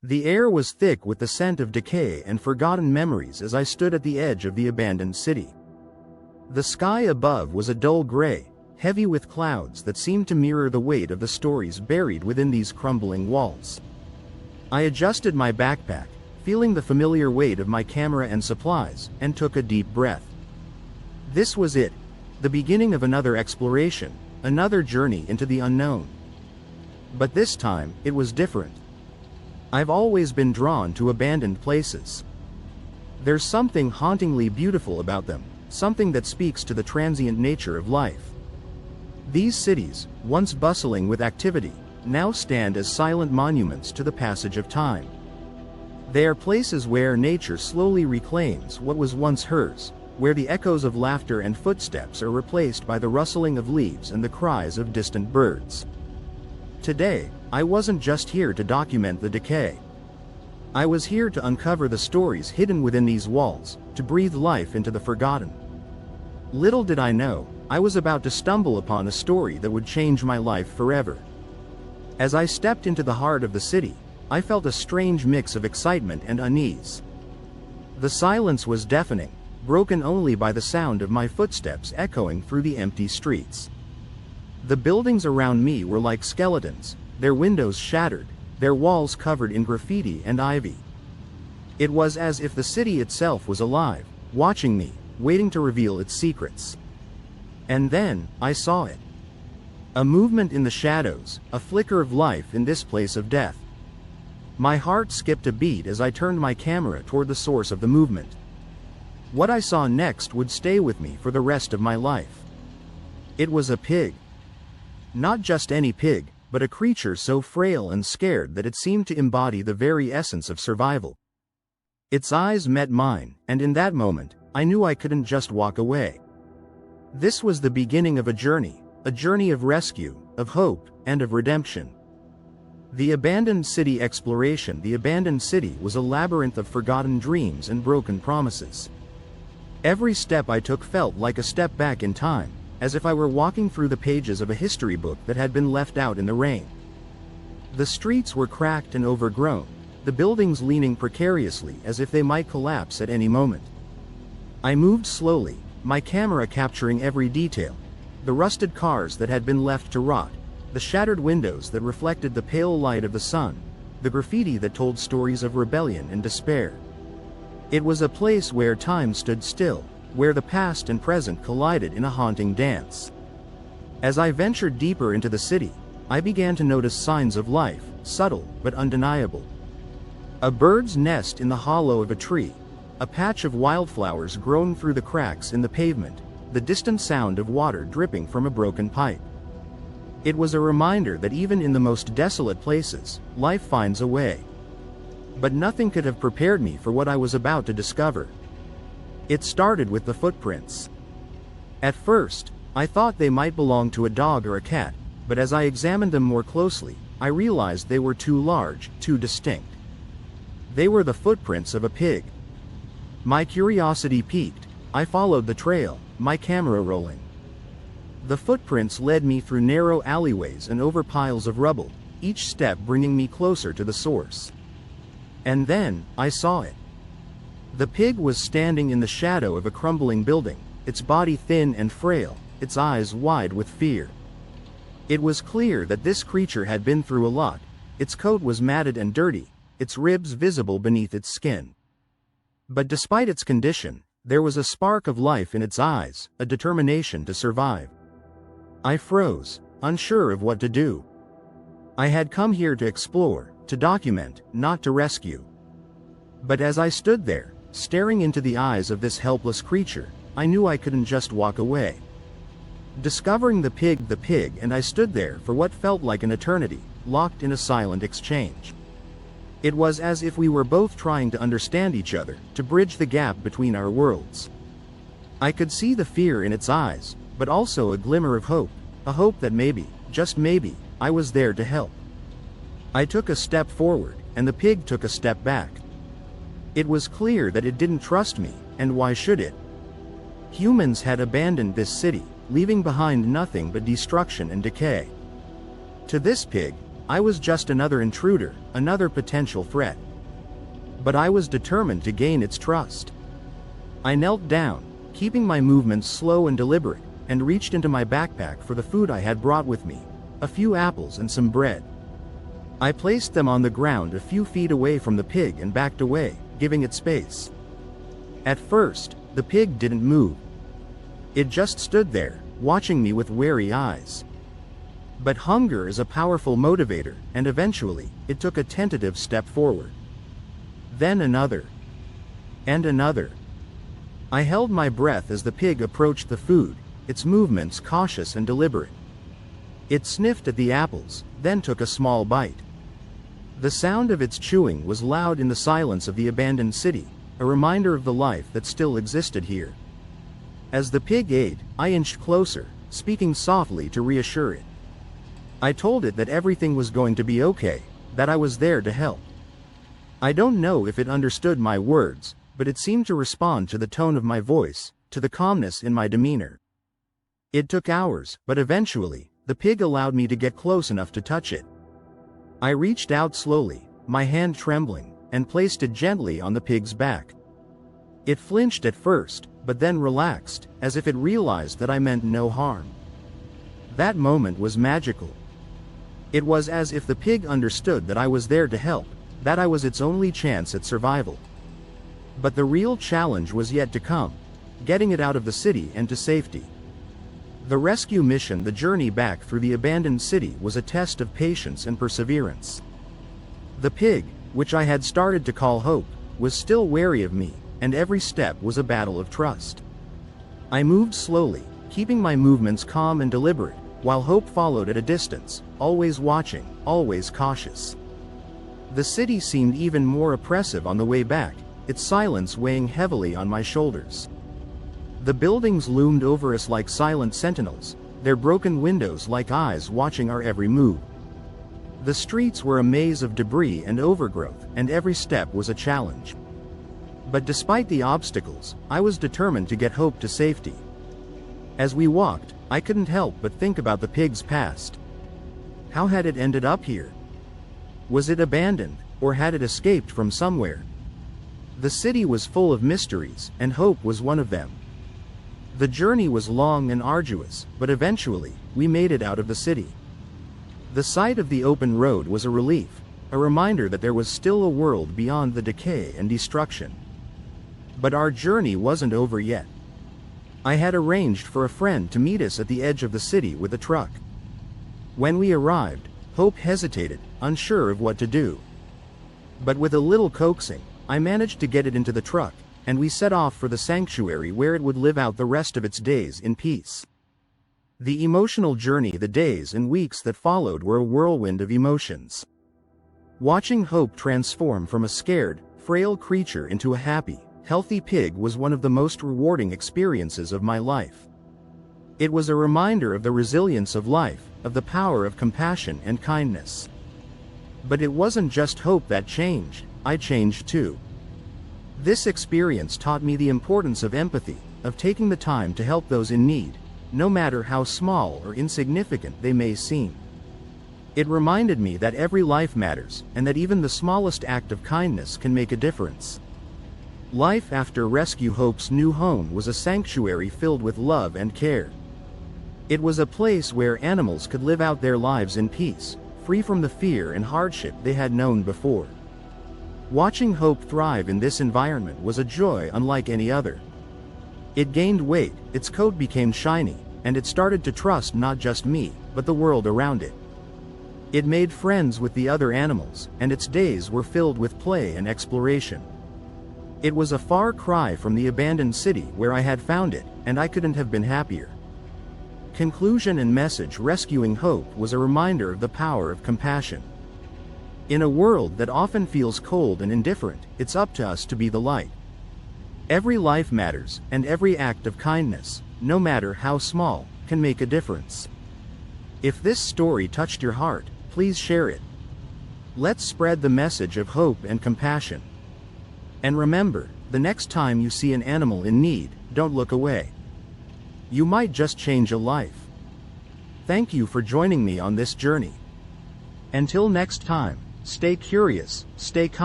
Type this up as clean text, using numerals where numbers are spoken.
The air was thick with the scent of decay and forgotten memories as I stood at the edge of the abandoned city. The sky above was a dull gray, heavy with clouds that seemed to mirror the weight of the stories buried within these crumbling walls. I adjusted my backpack, feeling the familiar weight of my camera and supplies, and took a deep breath. This was it, the beginning of another exploration, another journey into the unknown. But this time, it was different. I've always been drawn to abandoned places. There's something hauntingly beautiful about them, something that speaks to the transient nature of life. These cities, once bustling with activity, now stand as silent monuments to the passage of time. They are places where nature slowly reclaims what was once hers, where the echoes of laughter and footsteps are replaced by the rustling of leaves and the cries of distant birds. Today, I wasn't just here to document the decay. I was here to uncover the stories hidden within these walls, to breathe life into the forgotten. Little did I know, I was about to stumble upon a story that would change my life forever. As I stepped into the heart of the city, I felt a strange mix of excitement and unease. The silence was deafening, broken only by the sound of my footsteps echoing through the empty streets. The buildings around me were like skeletons, their windows shattered, their walls covered in graffiti and ivy. It was as if the city itself was alive, watching me, waiting to reveal its secrets. And then, I saw it. A movement in the shadows, a flicker of life in this place of death. My heart skipped a beat as I turned my camera toward the source of the movement. What I saw next would stay with me for the rest of my life. It was a pig. Not just any pig, but a creature so frail and scared that it seemed to embody the very essence of survival. Its eyes met mine, and in that moment, I knew I couldn't just walk away. This was the beginning of a journey of rescue, of hope, and of redemption. The abandoned city exploration. The abandoned city was a labyrinth of forgotten dreams and broken promises. Every step I took felt like a step back in time, as if I were walking through the pages of a history book that had been left out in the rain. The streets were cracked and overgrown, the buildings leaning precariously as if they might collapse at any moment. I moved slowly, my camera capturing every detail: the rusted cars that had been left to rot, the shattered windows that reflected the pale light of the sun, the graffiti that told stories of rebellion and despair. It was a place where time stood still, where the past and present collided in a haunting dance. As I ventured deeper into the city, I began to notice signs of life, subtle but undeniable. A bird's nest in the hollow of a tree, a patch of wildflowers grown through the cracks in the pavement, the distant sound of water dripping from a broken pipe. It was a reminder that even in the most desolate places, life finds a way. But nothing could have prepared me for what I was about to discover. It started with the footprints. At first, I thought they might belong to a dog or a cat, but as I examined them more closely, I realized they were too large, too distinct. They were the footprints of a pig. My curiosity piqued. I followed the trail, my camera rolling. The footprints led me through narrow alleyways and over piles of rubble, each step bringing me closer to the source. And then, I saw it. The pig was standing in the shadow of a crumbling building, its body thin and frail, its eyes wide with fear. It was clear that this creature had been through a lot. Its coat was matted and dirty, its ribs visible beneath its skin. But despite its condition, there was a spark of life in its eyes, a determination to survive. I froze, unsure of what to do. I had come here to explore, to document, not to rescue. But as I stood there, staring into the eyes of this helpless creature, I knew I couldn't just walk away. Discovering the pig, and I stood there for what felt like an eternity, locked in a silent exchange. It was as if we were both trying to understand each other, to bridge the gap between our worlds. I could see the fear in its eyes, but also a glimmer of hope, a hope that maybe, just maybe, I was there to help. I took a step forward, and the pig took a step back. It was clear that it didn't trust me, and why should it? Humans had abandoned this city, leaving behind nothing but destruction and decay. To this pig, I was just another intruder, another potential threat. But I was determined to gain its trust. I knelt down, keeping my movements slow and deliberate, and reached into my backpack for the food I had brought with me, a few apples and some bread. I placed them on the ground a few feet away from the pig and backed away, giving it space. At first, the pig didn't move. It just stood there, watching me with wary eyes. But hunger is a powerful motivator, and eventually, it took a tentative step forward. Then another. And another. I held my breath as the pig approached the food, its movements cautious and deliberate. It sniffed at the apples, then took a small bite. The sound of its chewing was loud in the silence of the abandoned city, a reminder of the life that still existed here. As the pig ate, I inched closer, speaking softly to reassure it. I told it that everything was going to be okay, that I was there to help. I don't know if it understood my words, but it seemed to respond to the tone of my voice, to the calmness in my demeanor. It took hours, but eventually, the pig allowed me to get close enough to touch it. I reached out slowly, my hand trembling, and placed it gently on the pig's back. It flinched at first, but then relaxed, as if it realized that I meant no harm. That moment was magical. It was as if the pig understood that I was there to help, that I was its only chance at survival. But the real challenge was yet to come, getting it out of the city and to safety. The rescue mission, the journey back through the abandoned city, was a test of patience and perseverance. The pig, which I had started to call Hope, was still wary of me, and every step was a battle of trust. I moved slowly, keeping my movements calm and deliberate, while Hope followed at a distance, always watching, always cautious. The city seemed even more oppressive on the way back, its silence weighing heavily on my shoulders. The buildings loomed over us like silent sentinels, their broken windows like eyes watching our every move. The streets were a maze of debris and overgrowth, and every step was a challenge. But despite the obstacles, I was determined to get Hope to safety. As we walked, I couldn't help but think about the pig's past. How had it ended up here? Was it abandoned, or had it escaped from somewhere? The city was full of mysteries, and Hope was one of them. The journey was long and arduous, but eventually, we made it out of the city. The sight of the open road was a relief, a reminder that there was still a world beyond the decay and destruction. But our journey wasn't over yet. I had arranged for a friend to meet us at the edge of the city with a truck. When we arrived, Hope hesitated, unsure of what to do. But with a little coaxing, I managed to get it into the truck, and we set off for the sanctuary where it would live out the rest of its days in peace. The emotional journey, the days and weeks that followed, were a whirlwind of emotions. Watching Hope transform from a scared, frail creature into a happy, healthy pig was one of the most rewarding experiences of my life. It was a reminder of the resilience of life, of the power of compassion and kindness. But it wasn't just Hope that changed, I changed too. This experience taught me the importance of empathy, of taking the time to help those in need, no matter how small or insignificant they may seem. It reminded me that every life matters, and that even the smallest act of kindness can make a difference. Life after rescue. Hope's new home was a sanctuary filled with love and care. It was a place where animals could live out their lives in peace, free from the fear and hardship they had known before. Watching Hope thrive in this environment was a joy unlike any other. It gained weight, its coat became shiny, and it started to trust not just me, but the world around it. It made friends with the other animals, and its days were filled with play and exploration. It was a far cry from the abandoned city where I had found it, and I couldn't have been happier. Conclusion and message: rescuing Hope was a reminder of the power of compassion. In a world that often feels cold and indifferent, it's up to us to be the light. Every life matters, and every act of kindness, no matter how small, can make a difference. If this story touched your heart, please share it. Let's spread the message of hope and compassion. And remember, the next time you see an animal in need, don't look away. You might just change a life. Thank you for joining me on this journey. Until next time, stay curious, stay kind.